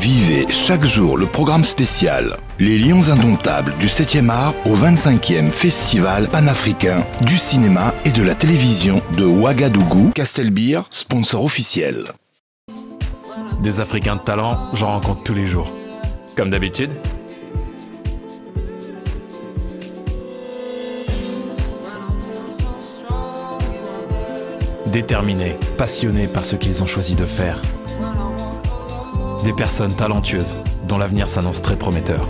Vivez chaque jour le programme spécial Les Lions Indomptables du 7e art au 25e Festival panafricain du cinéma et de la télévision de Ouagadougou. Castelbeer, sponsor officiel. Des Africains de talent, j'en rencontre tous les jours. Comme d'habitude. Déterminés, passionnés par ce qu'ils ont choisi de faire. Des personnes talentueuses, dont l'avenir s'annonce très prometteur.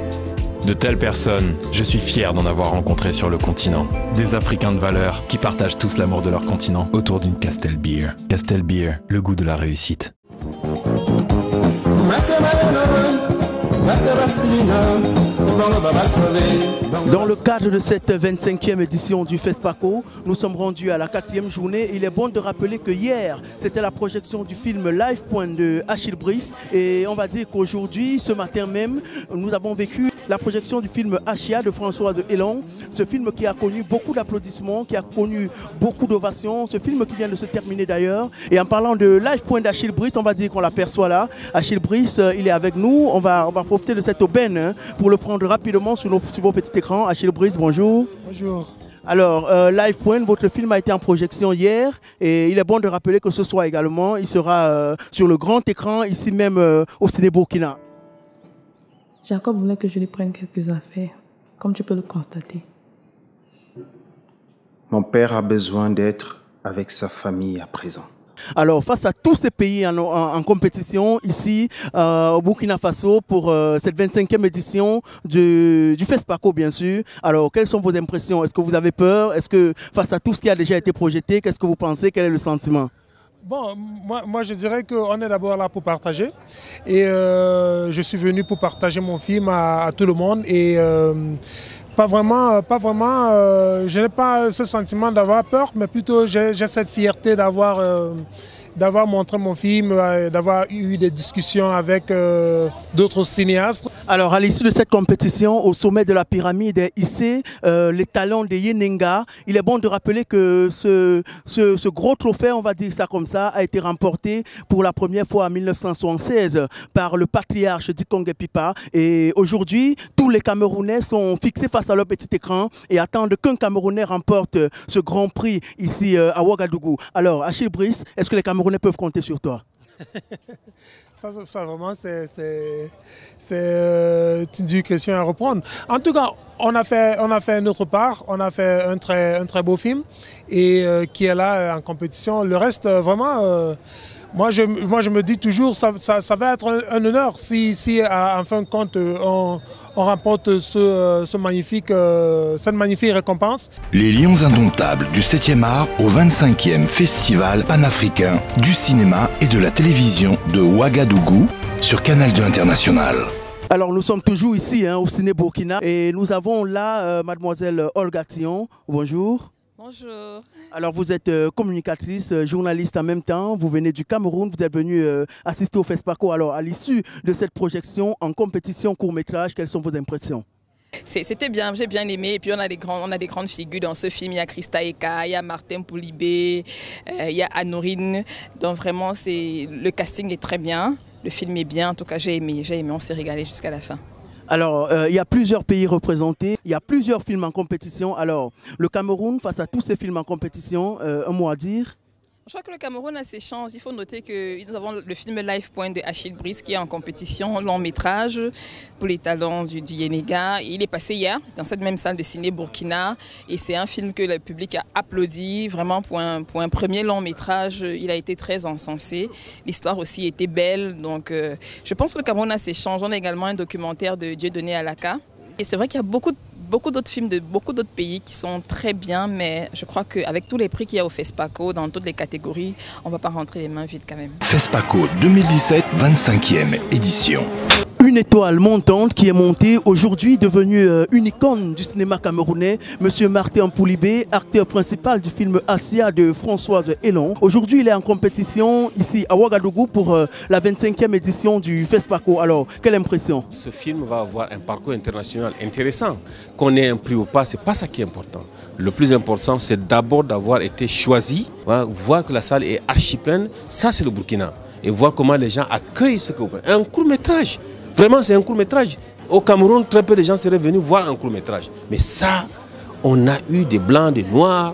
De telles personnes, je suis fier d'en avoir rencontré sur le continent. Des Africains de valeur qui partagent tous l'amour de leur continent autour d'une Castelbeer. Castelbeer, le goût de la réussite. Dans le cadre de cette 25e édition du FESPACO, nous sommes rendus à la 4e journée. Il est bon de rappeler que hier, c'était la projection du film Live Point de Achille Brice. Et on va dire qu'aujourd'hui, ce matin même, nous avons vécu la projection du film Achia de François de Hélon. Ce film qui a connu beaucoup d'applaudissements, qui a connu beaucoup d'ovations. Ce film qui vient de se terminer d'ailleurs. Et en parlant de Live Point d'Achille Brice, on va dire qu'on l'aperçoit là. Achille Brice, il est avec nous. On va profiter de cette aubaine pour le prendre rapidement sur vos petits écrans. Achille Brice, bonjour. Bonjour. Alors, Live Point, votre film a été en projection hier et il est bon de rappeler que ce soir également, il sera sur le grand écran, ici même au Ciné Burkina. Jacob voulait que je lui prenne quelques affaires, comme tu peux le constater. Mon père a besoin d'être avec sa famille à présent. Alors, face à tous ces pays en compétition, ici au Burkina Faso, pour cette 25e édition du FESPACO, bien sûr. Alors, quelles sont vos impressions? Est-ce que vous avez peur? Est-ce que, face à tout ce qui a déjà été projeté, qu'est-ce que vous pensez? Quel est le sentiment? Bon, moi je dirais qu'on est d'abord là pour partager. Et je suis venu pour partager mon film à tout le monde. Et pas vraiment, je n'ai pas ce sentiment d'avoir peur, mais plutôt j'ai cette fierté d'avoir montré mon film, d'avoir eu des discussions avec d'autres cinéastes. Alors, à l'issue de cette compétition, au sommet de la pyramide est hissé les talents de Yenenga. Il est bon de rappeler que ce gros trophée, on va dire ça comme ça, a été remporté pour la première fois en 1976 par le patriarche Dikongé Pipa. Et aujourd'hui, tous les Camerounais sont fixés face à leur petit écran et attendent qu'un Camerounais remporte ce grand prix ici à Ouagadougou. Alors, Achille Brice, est-ce que les Camerounais peuvent compter sur toi? Ça vraiment, c'est une dure question à reprendre. En tout cas, on a fait notre part, on a fait un très beau film et qui est là en compétition. Le reste, vraiment, moi je me dis toujours, ça va être un honneur si en fin de compte, on remporte cette magnifique récompense. Les Lions Indomptables du 7e art au 25e Festival panafricain du cinéma et de la télévision de Ouagadougou sur Canal 2 International. Alors nous sommes toujours ici au Ciné Burkina et nous avons là mademoiselle Olga Thion. Bonjour. Bonjour. Alors vous êtes communicatrice, journaliste en même temps, vous venez du Cameroun, vous êtes venue assister au FESPACO. Alors à l'issue de cette projection en compétition court-métrage, quelles sont vos impressions? C'était bien, j'ai bien aimé. Et puis on a des grandes figures dans ce film. Il y a Christa Eka, il y a Martin Poulibé, il y a Anourine. Donc vraiment, le casting est très bien. Le film est bien, en tout cas j'ai aimé, on s'est régalé jusqu'à la fin. Alors, il y a plusieurs pays représentés, il y a plusieurs films en compétition. Alors, le Cameroun, face à tous ces films en compétition, un mot à dire? Je crois que le Cameroun a ses chances. Il faut noter que nous avons le film Live Point de Achille Brice qui est en compétition, long métrage pour les talents du Yenenga. Il est passé hier dans cette même salle de ciné Burkina et c'est un film que le public a applaudi. Vraiment pour un premier long métrage, il a été très encensé. L'histoire aussi était belle. Donc je pense que le Cameroun a ses chances. On a également un documentaire de Dieudonné Alaka. Et c'est vrai qu'il y a beaucoup d'autres films de beaucoup d'autres pays qui sont très bien, mais je crois qu'avec tous les prix qu'il y a au FESPACO, dans toutes les catégories, on ne va pas rentrer les mains vides quand même. FESPACO 2017, 25e édition. Une étoile montante qui est montée, aujourd'hui devenue une icône du cinéma camerounais, Monsieur Martin Poulibé, acteur principal du film Assia de Françoise Hélon. Aujourd'hui, il est en compétition ici à Ouagadougou pour la 25e édition du FESPACO. Alors, quelle impression? Ce film va avoir un parcours international intéressant. Qu'on ait un prix ou pas, ce n'est pas ça qui est important. Le plus important, c'est d'abord d'avoir été choisi, voir que la salle est archi pleine. Ça, c'est le Burkina. et voir comment les gens accueillent ce que vous faites. Un court-métrage, vraiment c'est un court-métrage. Au Cameroun, très peu de gens seraient venus voir un court-métrage. Mais ça, on a eu des blancs, des noirs,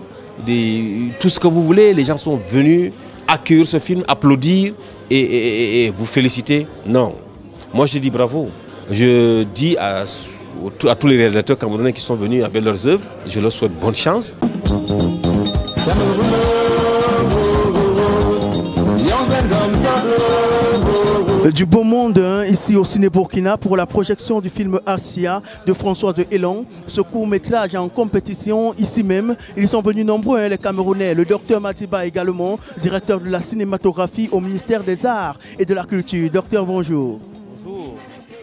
tout ce que vous voulez. Les gens sont venus accueillir ce film, applaudir et vous féliciter. Non, moi je dis bravo. Je dis à tous les réalisateurs camerounais qui sont venus avec leurs œuvres, je leur souhaite bonne chance. Du beau monde ici au Ciné Burkina pour la projection du film Asia de Françoise Elan. Ce court-métrage en compétition ici même. Ils sont venus nombreux, les Camerounais. Le docteur Matiba également, directeur de la cinématographie au ministère des Arts et de la Culture. Docteur, bonjour. Bonjour.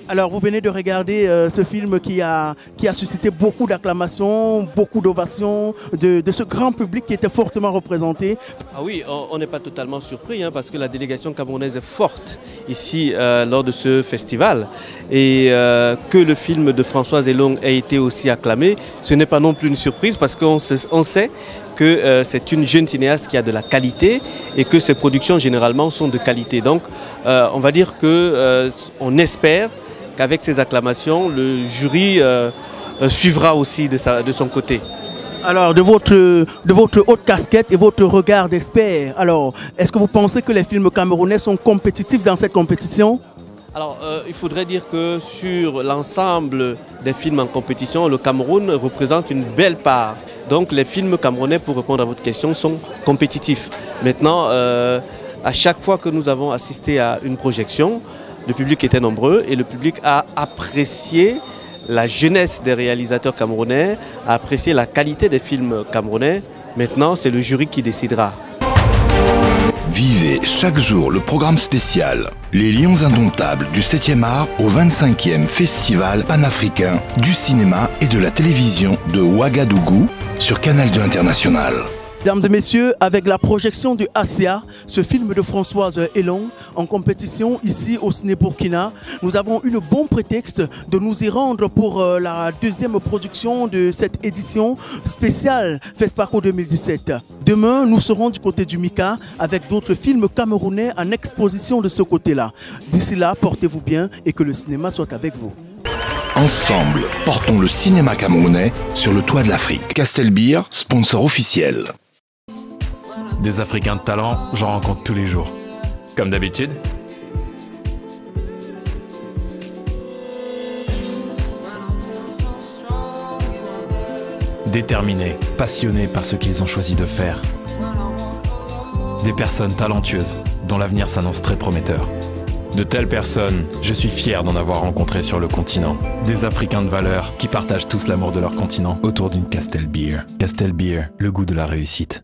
Alors, vous venez de regarder ce film qui a suscité beaucoup d'acclamations, beaucoup d'ovations de ce grand public qui était fortement représenté. Ah oui, on n'est pas totalement surpris parce que la délégation camerounaise est forte ici lors de ce festival. Et que le film de Françoise Elan ait été aussi acclamé, ce n'est pas non plus une surprise parce qu'on sait que c'est une jeune cinéaste qui a de la qualité et que ses productions généralement sont de qualité. Donc on va dire qu'on espère qu'avec ces acclamations, le jury suivra aussi de son côté. Alors, de votre haute casquette et votre regard d'expert, alors, est-ce que vous pensez que les films camerounais sont compétitifs dans cette compétition? Alors, il faudrait dire que sur l'ensemble des films en compétition, le Cameroun représente une belle part. Donc, les films camerounais, pour répondre à votre question, sont compétitifs. Maintenant, à chaque fois que nous avons assisté à une projection, le public était nombreux et le public a apprécié la jeunesse des réalisateurs camerounais, a apprécié la qualité des films camerounais. Maintenant, c'est le jury qui décidera. Vivez chaque jour le programme spécial Les Lions Indomptables du 7e art au 25e Festival panafricain du cinéma et de la télévision de Ouagadougou sur Canal 2 International. Mesdames et messieurs, avec la projection du Asia, ce film de Françoise Elan en compétition ici au Ciné Burkina, nous avons eu le bon prétexte de nous y rendre pour la deuxième production de cette édition spéciale FESPACO 2017. Demain, nous serons du côté du Mika avec d'autres films camerounais en exposition de ce côté-là. D'ici là, portez-vous bien et que le cinéma soit avec vous. Ensemble, portons le cinéma camerounais sur le toit de l'Afrique. Castelbeer, sponsor officiel. Des Africains de talent, j'en rencontre tous les jours. Comme d'habitude. Déterminés, passionnés par ce qu'ils ont choisi de faire. Des personnes talentueuses, dont l'avenir s'annonce très prometteur. De telles personnes, je suis fier d'en avoir rencontré sur le continent. Des Africains de valeur qui partagent tous l'amour de leur continent autour d'une Castelbeer. Castelbeer, le goût de la réussite.